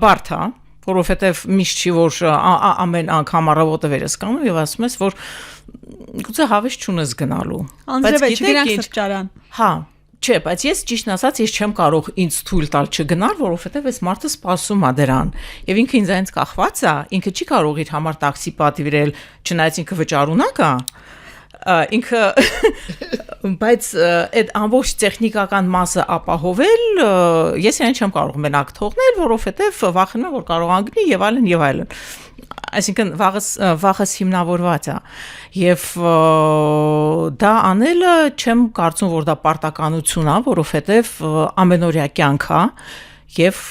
բարդ է, որովհետև միշտ չի որ ամեն անգամ առավոտը վերես կանում եւ ասում ես որ գուցե հավես չունես գնալու բայց գիտեք սրճարան հա չէ բայց ես ճիշտ ասած ես չեմ կարող ինձ թույլ տալ չգնալ որովհետև այս մարդը սպասում է դրան եւ ինքը ինձանից կախված է ինքը չի կարող իր համար տաքսի պատվիրել չնայած ինքը վճարունակ է ինքը բայց այդ ամբողջ տեխնիկական մասը ապահովել ես իրեն չեմ կարող մենակ թողնել որովհետև վախենում եմ որ կարող անգնի եւ այլն այսինքն վախս հիմնավորված է եւ դա անելը չեմ կարծում որ դա պարտականություն է որովհետև ամենօրյա կյանք է եւ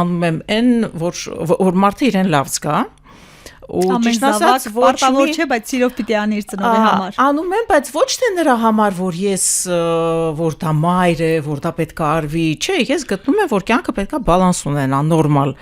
անում եմ այն որ մարդը իրեն լավ զգա ու ճիշտ ասած պարտավոր չէ բայց սիրով պիտի անի իր ծնողի համար անում եմ բայց ոչ թե նրա համար որ ես որ դա մայր է որ դա պետք է արվի չէ ես գտնում եմ որ կյանքը պետք է բալանս ունենա նորմալ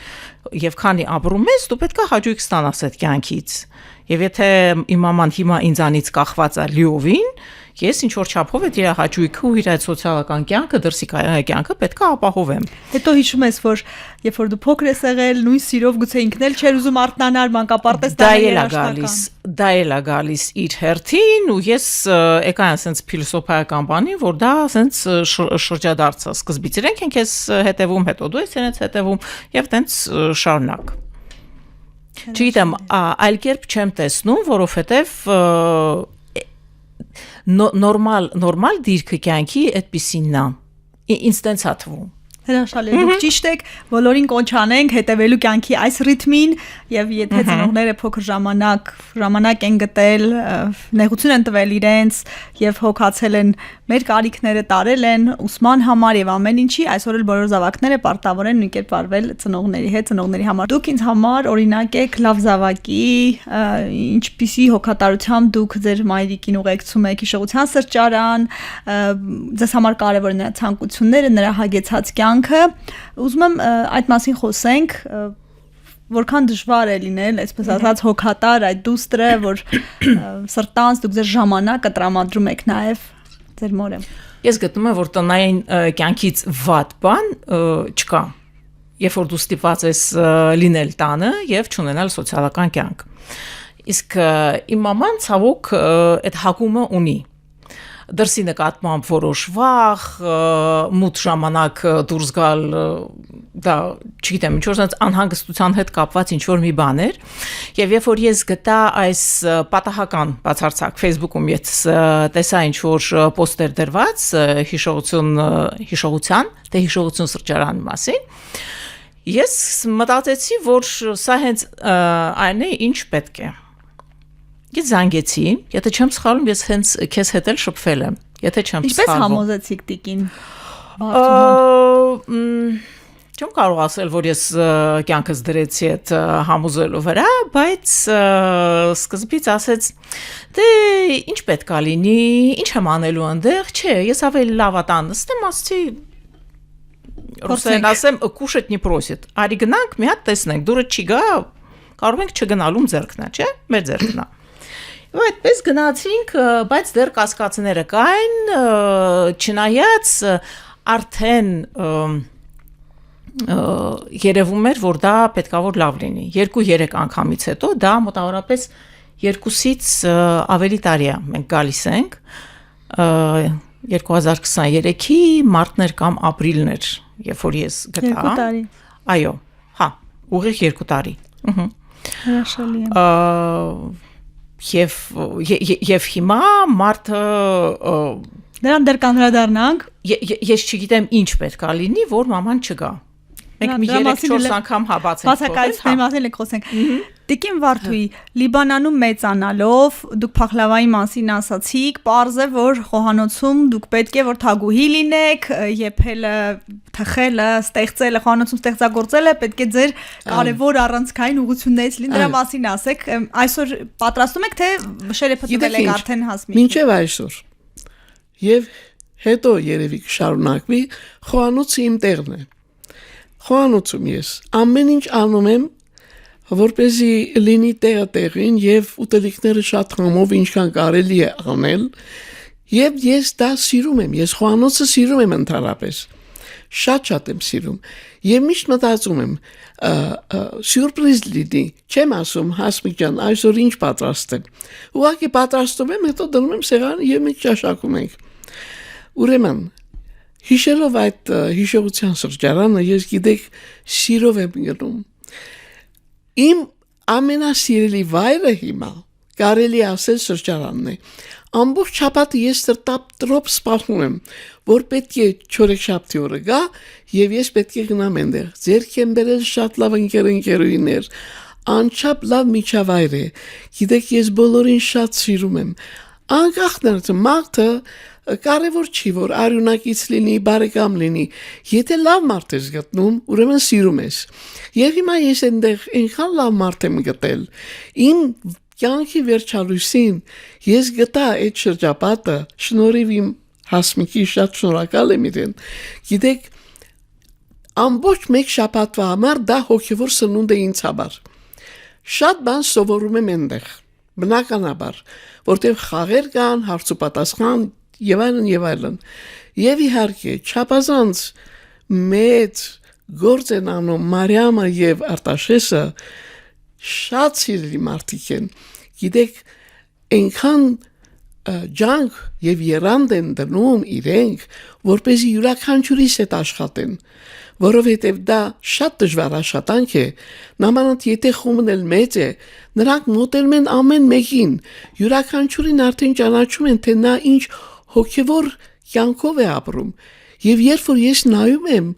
եւ քանի ապրում ես դու պետք է հաճույք ստանաս այդ կյանքից եւ եթե իմ մաման հիմա ինձանից կախված է լիովին ես ինչ որ չափով այդ իր հաճույքը ու իր այդ սոցիալական կյանքը դրսի կյանքը պետք է ապահովեմ հետո հիշում ես որ երբ որ դու փոքր ես եղել նույն սիրով գուցե ինքն էլ չէր ուզում արթնանալ մանկապարտեզ դա էլ է գալիս իր հերթին ու ես եկա ասենց փիլիսոփայական բանին որ դա ասենց շրջադարձ է սկզբից իրենք են քեզ հետևում հետո դու ես իրենց հետևում եւ տենց շարունակ չգիտեմ այլ կերպ չեմ տեսնում որովհետեւ նորմալ դիրքը կյանքի այդպիսինն է ինձ տենց է թվում հրաշալի դուք ճիշտ եք բոլորին կոչ անենք հետևելու կյանքի այս ռիթմին եւ եթե ծնողները փոքր ժամանակ են գտել նեղություն են տվել իրենց եւ հոգացել են մեր կարիքները տարել են ուսման համար եւ ամեն ինչի այսօր էլ բոլոր զավակները պարտավոր են նույն կերպ վարվել ծնողների հետ ծնողների համար դուք ինձ համար օրինակ եք լավ զավակի ինչպիսի հոգատարությամբ դուք ձեր մայրիկին ուղեկցում եք հիշողության սրճարան ձեզ համար կարեւոր է նրա ցանկությունները նրա հագեցած ուզում եմ այդ մասին խոսենք որքան դժվար է լինել այսպես ասած հոգատար այդ դուստրը որ սրտանց դուք ձեր ժամանակը տրամադրում եք նաև ձեր մորը ես գտնում եմ որ տնային կյանքից վատ բան չկա երբ որ դու ստիպված ես լինել տանը եւ չունենալ սոցիալական կյանք իսկ իմ մաման ցավոք այդ հակումը ունի դրսի նկատմամբ որոշ վախ, մութ ժամանակ դուրս գալ, դա, չգիտեմ, ինչ որ անհանգստության հետ կապված ինչ որ մի բան էր, եւ երբ որ ես գտա այս պատահական բացարձակ Facebook-ում ես տեսա ինչ որ պոստեր դրված հիշողություն սրճարանի մասին, ես մտածեցի, որ սա հենց այն է, ինչ պետք է Ես զանգեցի, եթե չեմ սխալվում, ես հենց քեզ հետ էլ շփվել եմ, եթե չեմ սխալվում։ Ինչպես համոզեցիք տիկին Չեմ կարող ասել, որ ես կյանքս դրեցի այդ համոզելու վրա, բայց սկզբից ասեց, դե ինչ պետք է լինի, ինչ եմ անելու այնտեղ, չէ, ես ավելի լավ ատան նստեմ, ասեցի ռուսերեն ասեմ, կուշետ не просит, արի գնանք, մի հատ տեսնենք, դուրը չի գա, կարող ենք չգնալում ձեռքնա, չէ, մեր ձեռքնա Ու այդպես գնացինք, բայց դեռ կասկածները կային, չնայած արդեն երևում էր, որ դա պետքա որ լավ լինի։ 2-3 անգամից հետո դա մոտավորապես 2-ից ավելի տարի է մենք գալիս ենք 2023-ի մարտներ կամ ապրիլներ, երբ որ ես գտա։ 2 տարի։ Այո, հա, ուղիղ 2 տարի։ Հրաշալի է։ Եվ հիմա մարդը դրան դեռ կանրադառնանք ես չգիտեմ ինչ պետք է լինի որ մաման չգա մենք մի 3-4 անգամ հաբացենք բացակայությունների մասին ենք խոսենք Տիկին Վարդուի Լիբանանում մեծանալով դուք փախլավայի մասին ասացիք պարզ է որ խոհանոցում դուք պետք է որ թագուհի լինեք եփելը թխելը ստեղծելը խոհանոցում ստեղծագործելը պետք է ձեր կարևոր առանցքային ուղղություններից լինի դրա մասին ասեք այսօր պատրաստում եք թե շերեփտվել եք արդեն հասմիկ Մինչև այսօր եւ հետո երևի կշարունակվի խոհանոցը իմ տեղն է խոհանոցում ես ամեն ինչ անում եմ որպեսզի լինի տեղին եւ ուտելիքները շատ համով ինչքան կարելի է անել եւ ես դա սիրում եմ ես խոհանոցը սիրում եմ ընդհանրապես շատ եմ սիրում եւ միշտ մտածում եմ սյուրպրիզ լինի չեմ ասում Հասմիկ ջան այսօր ինչ պատրաստեմ ուղղակի պատրաստում եմ հետո դնում եմ սեղանը եւ մենք ճաշակում ենք ուրեմն հիշելով այդ հիշողության սրճարանը ես գիտեք սիրով եմ գնում իմ ամենասիրելի վայրը հիմա կարելի ասել սրճարանն է ամբողջ շաբաթը ես տրոփ սպասում եմ որ պետք է չորեքշաբթի օրը գա եւ ես պետք է գնամ այնտեղ ձերք եմ բերել շատ լավ ընկերուհիներ անչափ լավ միջավայր է գիտեք ես բոլորին շատ սիրում եմ անկախ նրանց մարդը կարևոր չի որ արյունակից լինի բարեկամ լինի եթե լավ մարդ ես գտնում ուրեմն սիրում ես եւ հիմա ես այնտեղ այնքան լավ մարդ եմ գտել իմ կյանքի վերջալույսին ես գտա այդ շրջապատը շնորհիվ իմ Հասմիկի շատ շնորհակալ եմ իրեն գիտեք ամբողջ մեկ շաբաթվա համար դա հոգևոր սնունդ է ինձ համար շատ բան սովորում եմ այնտեղ բնականաբար որտեղ խաղեր կան հարցուպատասխան եւ այլն եւ իհարկե չափազանց մեծ գործ են անում Մարիամը եւ Արտաշեսը շատ սիրելի մարդիկ են գիտեք այնքան ջանք եւ երանգ են դնում իրենք որպեսզի յուրաքանչյուրիս հետ աշխատեն որովհետեւ դա շատ դժվար աշխատանք է նամանոց եթե խումբն էլ մեծ է նրանք մոտենում են ամեն մեկին յուրաքանչյուրին արդեն ճանաչում են թե նա ինչ հոգևոր կյանքով է ապրում եւ երբ որ ես նայում եմ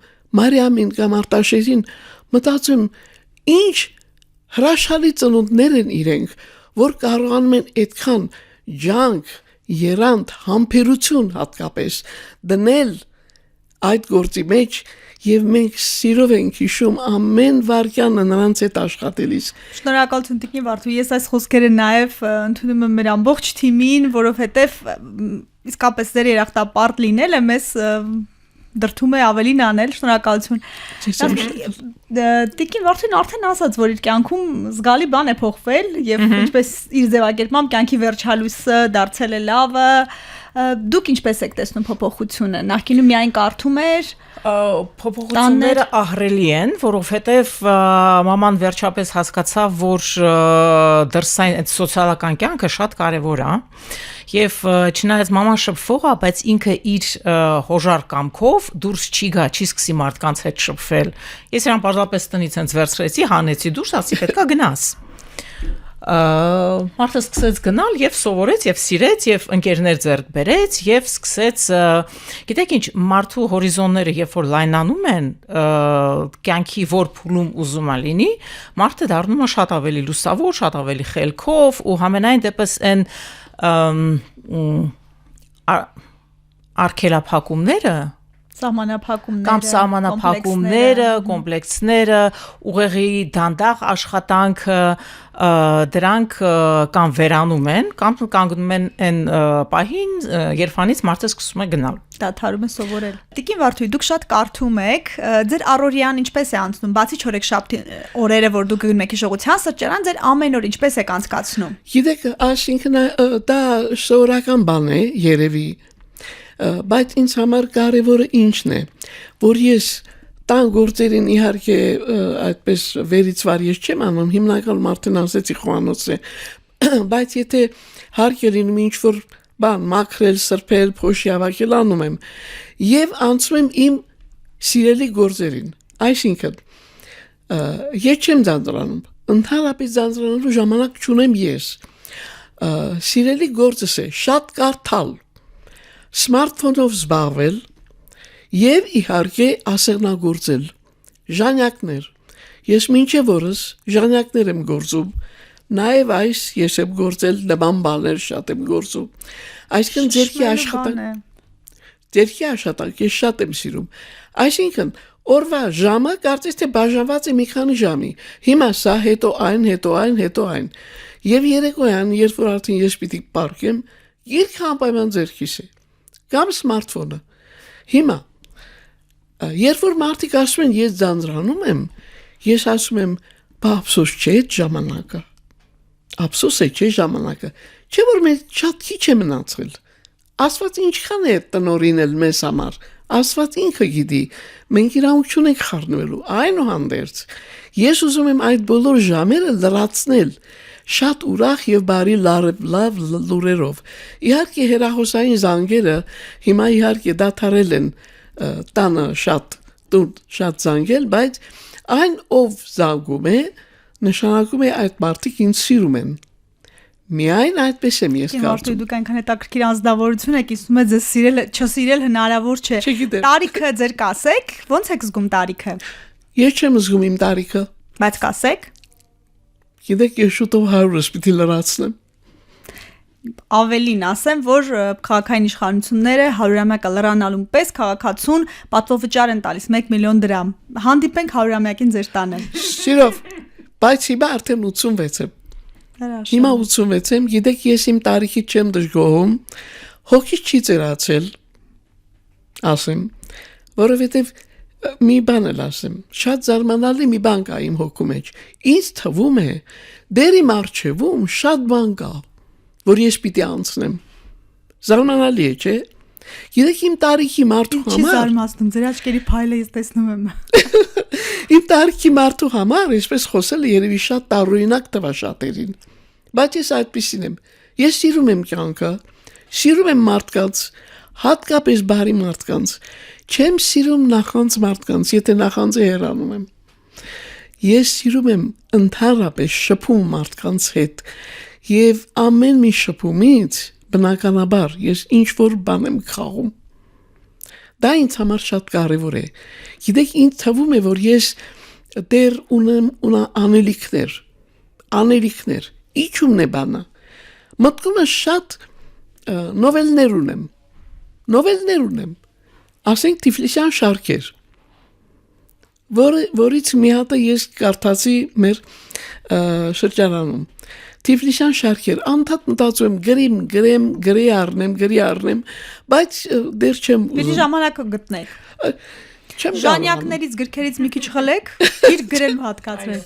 Մարիամին կամ Արտաշեսին մտածում ինչ հրաշալի ծնունդներ են իրենք որ կարողանում են այդքան ջանք երանգ համբերություն հատկապես դնել այդ գործի մեջ եւ մենք սիրով ենք հիշում ամեն վարքյանը նրանց հետ աշխատելիս Շնորհակալություն Տիկին Վարդու ես այս խոսքերը նաեւ ընդունում եմ մեր ամբողջ թիմին որովհետեւ իսկապես ձեր երախտապարտ լինելը մեզ դրթում է ավելին անել շնորհակալություն Տիկին Վարդուն արդեն ասաց որ իր կյանքում զգալի բան է փոխվել եւ ինչպես իր ձևակերպմամբ կյանքի վերջալույսը դարձել է լավը դուք ինչպես եք տեսնում փոփոխությունը նախկինում միայն կարդում էր փոփոխությունները ահռելի են որովհետեւ մաման վերջապես հասկացավ որ դրսային այդ սոցիալական կյանքը շատ կարեւոր է եւ չնայած մաման շփվող է բայց ինքը իր հոժար կամքով դուրս չի գա չի սկսի մարդկանց հետ շփվել ես իրան պարզապես տնից հենց վերցրեցի հանեցի դուրս ասի պետքա գնաս մարդը սկսեց գնալ եւ սովորեց եւ սիրեց եւ ընկերներ ձեռք բերեց եւ սկսեց գիտեք ինչ մարդու հորիզոնները երբ որ լայնանում են կյանքի որ փուլում ուզում է լինի մարդը դառնում է շատ ավելի լուսավոր շատ ավելի խելքով ու համենայն դեպս այն արգելափակումները կամ սահմանափակումները, կոմպլեքսները, ուղեղի դանդաղ աշխատանքը դրանք կամ վերանում են, կամ կանգնում են այն պահին, երբանից մարդը սկսում է գնալ։ Դադարում է սովորել։ Տիկին Վարդուի, դուք շատ կարդում եք, ձեր առօրյան ինչպես է անցնում, բացի չորեքշաբթի օրերը, որ դուք գնում եք հիշողության սրճարան, ձեր ամեն օր ինչպես եք անցկացնում։ Գիտեք, այսինքն դա սովորական բան է, երևի բայց ինձ համար կարևորը ինչն է որ ես տան գործերին իհարկե այդպես վերից վար ես չեմ անում հիմնական մարդն ասեցի խոհանոց է բայց եթե հարկ է լինում ինչ որ բան մաքրել սրբել փոշի հավաքել անում եմ եւ անցում եմ իմ սիրելի գործերին այսինքն ես չեմ ձանձրանում ընդհանրապես ձանձրանալու ժամանակ չունեմ ես սիրելի գործս է շատ կարդալ Smartphone-ով զբաղվել եւ իհարկե ասեղնագործել ժանյակներ ես մինչեւ օրս ժանյակներ եմ գործում նաեւ այս ես եմ գործել նման բաներ շատ եմ գործում այսինքն ձերքի աշխատանք ես շատ եմ սիրում այսինքն օրվա ժամը կարծես թե բաժանված է մի քանի ժամի հիմա սա հետո այն եւ երեկոյան երբ որ արդեն ես պիտի պարկեմ երկու անպայման ձերքիս է կամ սմարթֆոնը հիմա երբ որ մարդիկ ասում են ես ձանձրանում եմ ես ասում եմ բա ափսոս չէ այդ ժամանակը ափսոս է չէ ժամանակը չէ որ մենք շատ քիչ է մնացել ասված ինչքան է տնորինել մեզ համար Աստված ինքը գիտի, մենք իրանք չունենք խառնվելու, այնուհանդերձ ես ուզում եմ այդ բոլոր ժամերը լրացնել շատ ուրախ եւ բարի լավ լուրերով։ Իհարկե հերահոսային զանգերը հիմա իհարկե դադարել են տանը շատ զանգել, բայց այն ով զանգում է, նշանակում է այդ մարդիկ ինձ սիրում են։ Միայն այդպես եմ ես կարծում։ Դուք այնքան հետաքրքիր անձնավորություն եք, իսկ ում է ձեզ չսիրել հնարավոր չէ։ Տարիքը ձեր կասեք, ո՞նց եք զգում տարիքը։ Ես չեմ զգում իմ տարիքը։ Բայց կասեք։ Գիտեք, ես շուտով 100-ս պիտի լրացնեմ։ Ավելին ասեմ, որ քաղաքային իշխանությունները 100-ամյակը լրանալուն պես քաղաքացուն պատվովճար են տալիս 1 միլիոն դրամ։ Հանդիպենք 100-ամյակին ձեր տանը։ Սիրով, բայց հիմա արդեն 86 եմ։ Հիմա 86 եմ, գիտեք, ես իմ տարիքի չեմ դժգոհում, հոգիս չի ծերացել, ասեմ, որովհետև մի բան էլ ասեմ, շատ զարմանալի մի բան կա իմ հոգու մեջ։ Ինձ թվում է, դեր իմ առջևում շատ բան կա, որ ես պիտի անցնեմ։ Զարմանալի է, չէ՞։ Գիտեք, իմ տարիքի մարդու համար։ Չի զարմացնում, ձեր աչքերի փայլը ես տեսնում եմ։ Իմ տարիքի մարդու համար, այսպես խոսելը երևի շատ տարօրինակ տվա շատերին։ Բայց ես այդպեսին եմ։ Ես սիրում եմ կյանքը, սիրում եմ մարդկանց, հատկապես բարի մարդկանց։ Չեմ սիրում նախանձ մարդկանց, եթե նախանձը հեռանում եմ։ Ես սիրում եմ ընդհանրապես շփում մարդկանց հետ եւ ամեն մի շփումից բնականաբար ես ինչ որ բան եմ խաղում։ Դա ինձ համար շատ կարևոր է։ Գիտեք, ինձ թվում է, որ ես դեռ ունեմ անելիքներ։ Իջումն է բանը։ Մտքումս շատ նովելներ ունեմ։ Ասենք Թիֆլիսյան շարքեր, որից մի հատը ես կարդացի մեր շրջանում։ Թիֆլիսյան շարքեր, անդադ մտածում եմ գրի առնեմ, բայց դեռ չեմ ուզում։ Պիտի ժամանակը գտնեք։ Ժանյակներից գրքերից մի քիչ խլեք, իր գրելու հատկացրեք։